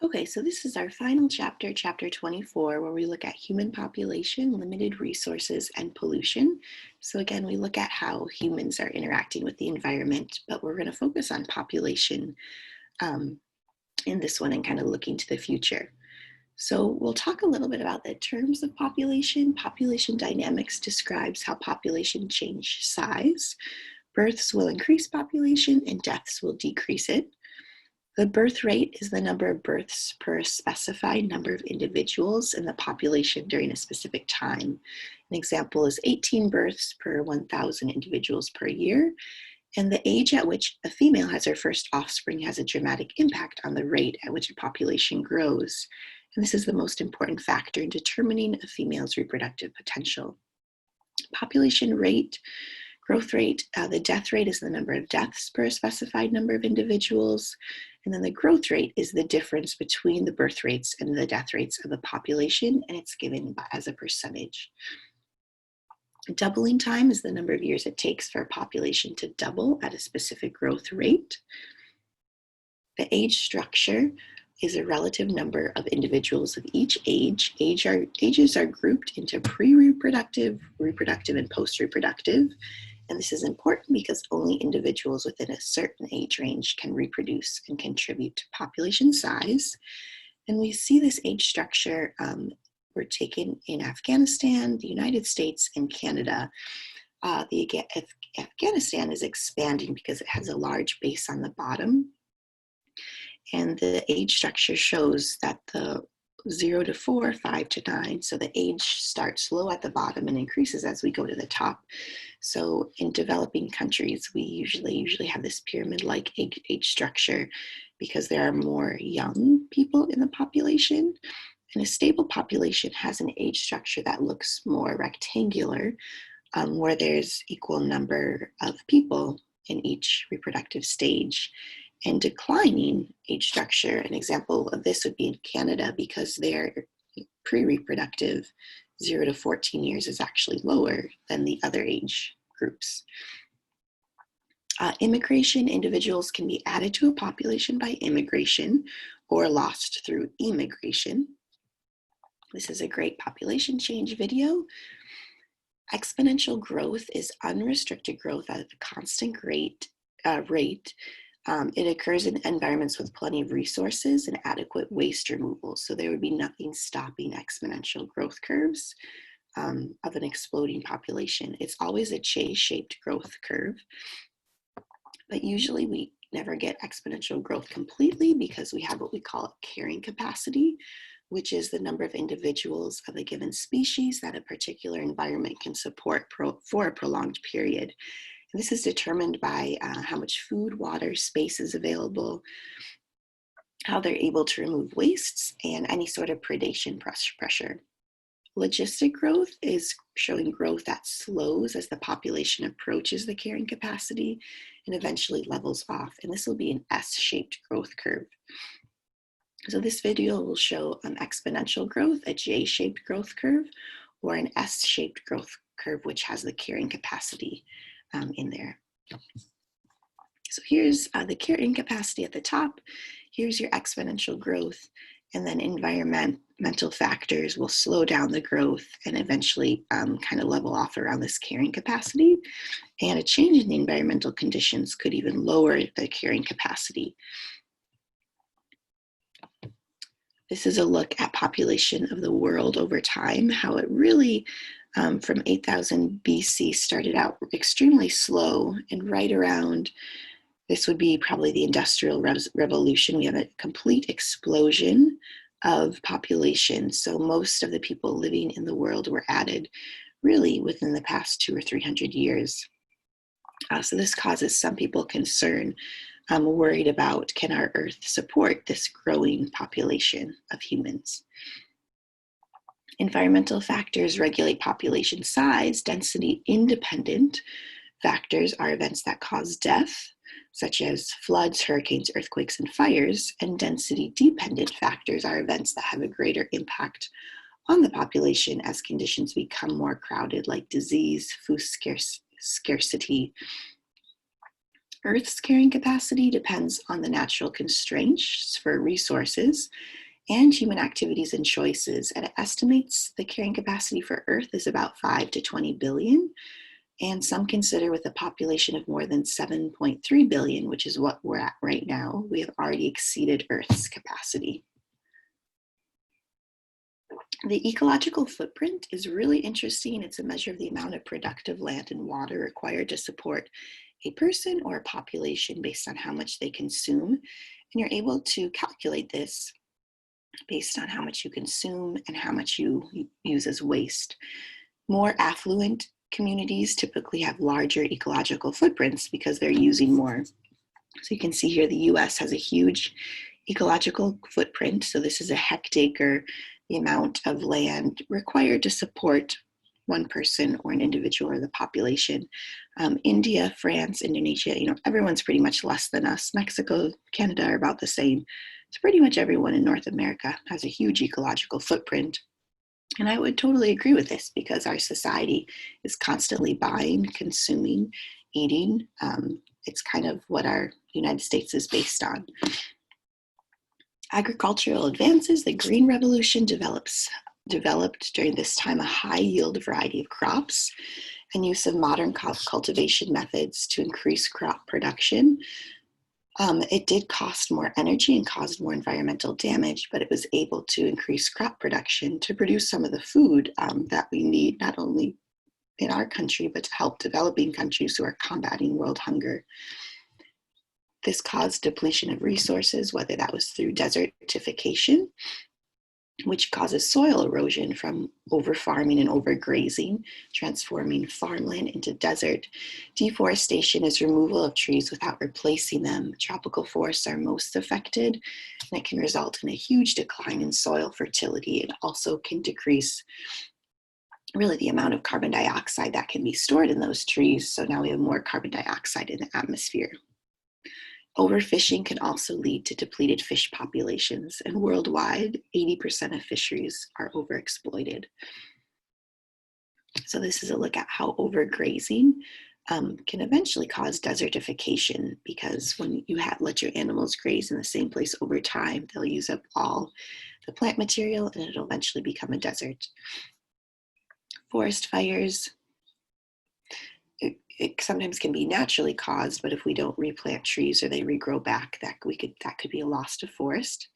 Okay, so this is our final chapter, chapter 24, where we look at human population, limited resources, and pollution. So again, we look at how humans are interacting with the environment, but we're going to focus on population um, in this one and kind of looking to the future. So we'll talk a little bit about the terms of population. Population dynamics describes how population change size. Births will increase population and deaths will decrease it. The birth rate is the number of births per specified number of individuals in the population during a specific time. An example is 18 births per 1,000 individuals per year, and the age at which a female has her first offspring has a dramatic impact on the rate at which a population grows. And this is the most important factor in determining a female's reproductive potential. Population rate, growth rate, the death rate is the number of deaths per specified number of individuals. And then the growth rate is the difference between the birth rates and the death rates of a population, and it's given as a percentage. Doubling time is the number of years it takes for a population to double at a specific growth rate. The age structure is a relative number of individuals of each age. Ages are grouped into pre-reproductive, reproductive, and post-reproductive. And this is important because only individuals within a certain age range can reproduce and contribute to population size. And we see this age structure were taken in Afghanistan, the United States, and Canada. Afghanistan is expanding because it has a large base on the bottom. And the age structure shows that the 0 to 4, 5 to 9. So the age starts low at the bottom and increases as we go to the top. So in developing countries, we usually have this pyramid-like age structure because there are more young people in the population. And a stable population has an age structure that looks more rectangular, where there's equal number of people in each reproductive stage. And declining age structure, an example of this would be in Canada because their pre-reproductive 0 to 14 years is actually lower than the other age groups. Immigration, individuals can be added to a population by immigration or lost through emigration. This is a great population change video. Exponential growth is unrestricted growth at a constant rate. It occurs in environments with plenty of resources and adequate waste removal. So there would be nothing stopping exponential growth curves of an exploding population. It's always a J-shaped growth curve, but usually we never get exponential growth completely because we have what we call carrying capacity, which is the number of individuals of a given species that a particular environment can support for a prolonged period. And this is determined by how much food, water, space is available, how they're able to remove wastes, and any sort of predation pressure. Logistic growth is showing growth that slows as the population approaches the carrying capacity and eventually levels off. And this will be an S-shaped growth curve. So this video will show exponential growth, a J-shaped growth curve, or an S-shaped growth curve, which has the carrying capacity in there. So here's the carrying capacity at the top. Here's your exponential growth, and then environmental factors will slow down the growth and eventually kind of level off around this carrying capacity. And a change in the environmental conditions could even lower the carrying capacity. This is a look at population of the world over time, how it really from 8,000 BC started out extremely slow, and right around, this would be probably the Industrial Revolution, we have a complete explosion of population. So most of the people living in the world were added really within the past 200 or 300 years. So this causes some people concern, worried about, can our Earth support this growing population of humans? Environmental factors regulate population size. Density independent factors are events that cause death, such as floods, hurricanes, earthquakes, and fires. And density dependent factors are events that have a greater impact on the population as conditions become more crowded, like disease, food scarcity, Earth's carrying capacity depends on the natural constraints for resources and human activities and choices, and it estimates the carrying capacity for Earth is about 5 to 20 billion, and some consider with a population of more than 7.3 billion, which is what we're at right now, we have already exceeded Earth's capacity. The ecological footprint is really interesting. It's a measure of the amount of productive land and water required to support a person or a population based on how much they consume. And you're able to calculate this based on how much you consume and how much you use as waste. More affluent communities typically have larger ecological footprints because they're using more. So you can see here the US has a huge ecological footprint. So this is a hectare, the amount of land required to support one person or an individual or the population. India, France, Indonesia, everyone's pretty much less than us. Mexico, Canada are about the same. So pretty much everyone in North America has a huge ecological footprint. And I would totally agree with this because our society is constantly buying, consuming, eating. It's kind of what our United States is based on. Agricultural advances, the Green Revolution developed during this time a high yield variety of crops and use of modern cultivation methods to increase crop production. It did cost more energy and caused more environmental damage, but it was able to increase crop production to produce some of the food that we need, not only in our country, but to help developing countries who are combating world hunger. This caused depletion of resources, whether that was through desertification, which causes soil erosion from over-farming and overgrazing, transforming farmland into desert. Deforestation is removal of trees without replacing them. Tropical forests are most affected, and it can result in a huge decline in soil fertility. It also can decrease really the amount of carbon dioxide that can be stored in those trees. So now we have more carbon dioxide in the atmosphere. Overfishing can also lead to depleted fish populations, and worldwide, 80% of fisheries are overexploited. So this is a look at how overgrazing can eventually cause desertification, because when you let your animals graze in the same place over time, they'll use up all the plant material and it'll eventually become a desert. Forest fires, it sometimes can be naturally caused, but if we don't replant trees or they regrow back, that could be a loss to forest.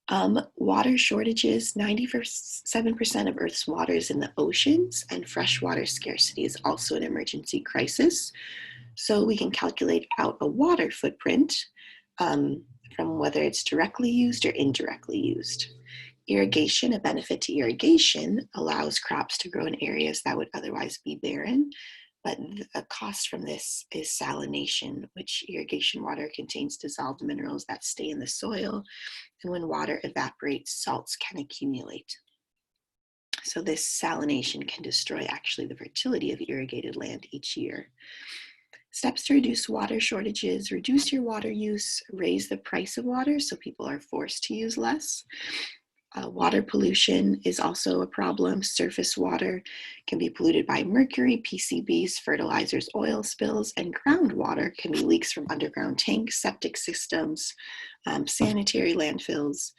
Water shortages, 97% of Earth's water is in the oceans, and freshwater scarcity is also an emergency crisis. So we can calculate out a water footprint from whether it's directly used or indirectly used. Irrigation, a benefit to irrigation, allows crops to grow in areas that would otherwise be barren, but a cost from this is salination, which irrigation water contains dissolved minerals that stay in the soil, and when water evaporates, salts can accumulate. So this salination can destroy actually the fertility of irrigated land each year. Steps to reduce water shortages: reduce your water use, raise the price of water so people are forced to use less. Water pollution is also a problem. Surface water can be polluted by mercury, PCBs, fertilizers, oil spills, and groundwater can be leaks from underground tanks, septic systems, sanitary landfills.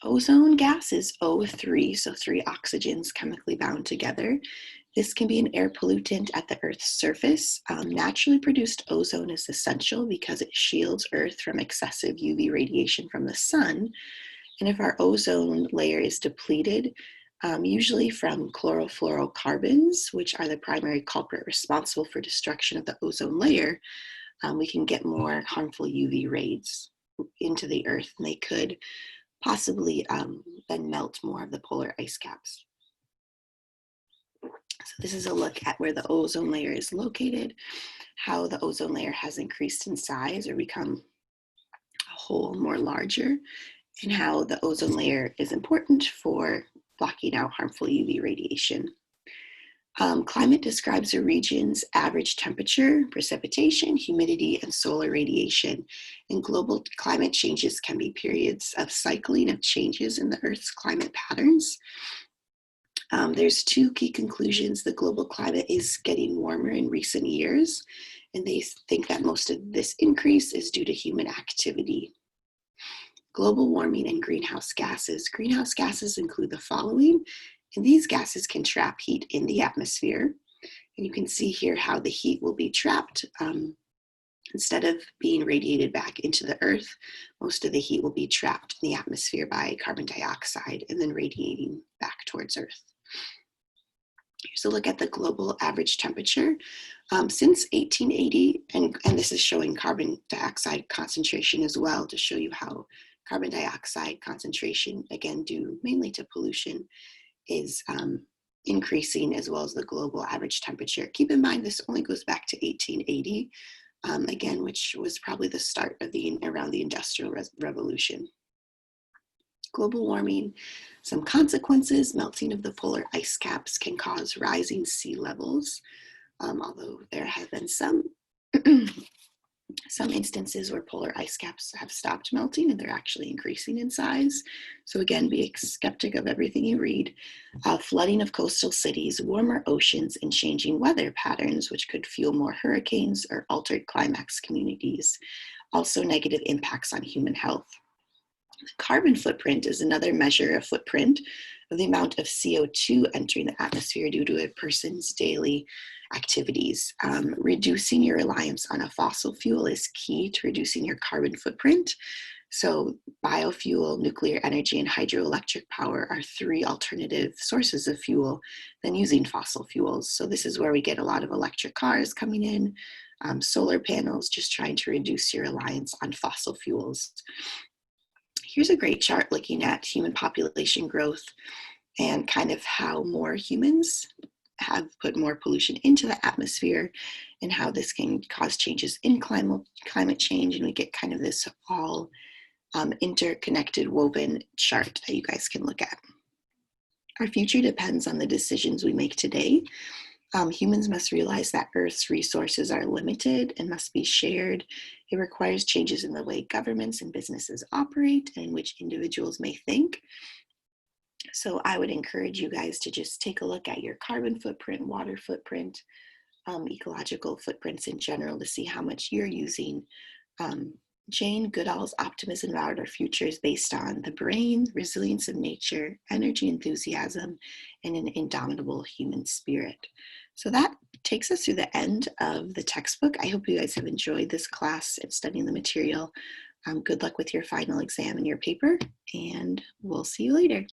Ozone gas is O3, so 3 oxygens chemically bound together. This can be an air pollutant at the Earth's surface. Naturally produced ozone is essential because it shields Earth from excessive UV radiation from the sun. And if our ozone layer is depleted, usually from chlorofluorocarbons, which are the primary culprit responsible for destruction of the ozone layer, we can get more harmful UV rays into the Earth, and they could possibly then melt more of the polar ice caps. So this is a look at where the ozone layer is located, how the ozone layer has increased in size or become a hole more larger, and how the ozone layer is important for blocking out harmful UV radiation. Climate describes a region's average temperature, precipitation, humidity, and solar radiation. And global climate changes can be periods of cycling of changes in the Earth's climate patterns. There's two key conclusions. The global climate is getting warmer in recent years, and they think that most of this increase is due to human activity. Global warming and greenhouse gases. Greenhouse gases include the following, and these gases can trap heat in the atmosphere. And you can see here how the heat will be trapped. Instead of being radiated back into the earth, most of the heat will be trapped in the atmosphere by carbon dioxide and then radiating back towards earth. Here's a look at the global average temperature. Since 1880, and this is showing carbon dioxide concentration as well to show you how carbon dioxide concentration, again, due mainly to pollution, is increasing, as well as the global average temperature. Keep in mind, this only goes back to 1880, again, which was probably the start of around the Industrial Revolution. Global warming, some consequences. Melting of the polar ice caps can cause rising sea levels, although there have been some instances where polar ice caps have stopped melting and they're actually increasing in size. So again, be a skeptic of everything you read. Flooding of coastal cities, warmer oceans, and changing weather patterns, which could fuel more hurricanes or altered climax communities. Also negative impacts on human health. Carbon footprint is another measure of footprint of the amount of CO2 entering the atmosphere due to a person's daily activities. Reducing your reliance on a fossil fuel is key to reducing your carbon footprint. So biofuel, nuclear energy, and hydroelectric power are three alternative sources of fuel than using fossil fuels. So this is where we get a lot of electric cars coming in, solar panels, just trying to reduce your reliance on fossil fuels. Here's a great chart looking at human population growth and kind of how more humans have put more pollution into the atmosphere and how this can cause changes in climate change. And we get kind of this all interconnected, woven chart that you guys can look at. Our future depends on the decisions we make today. Humans must realize that Earth's resources are limited and must be shared. It requires changes in the way governments and businesses operate and in which individuals may think. So I would encourage you guys to just take a look at your carbon footprint, water footprint, ecological footprints in general to see how much you're using. Jane Goodall's optimism about our future is based on the brain, resilience of nature, energy, enthusiasm, and an indomitable human spirit. So that takes us through the end of the textbook. I hope you guys have enjoyed this class and studying the material. Good luck with your final exam and your paper, and we'll see you later.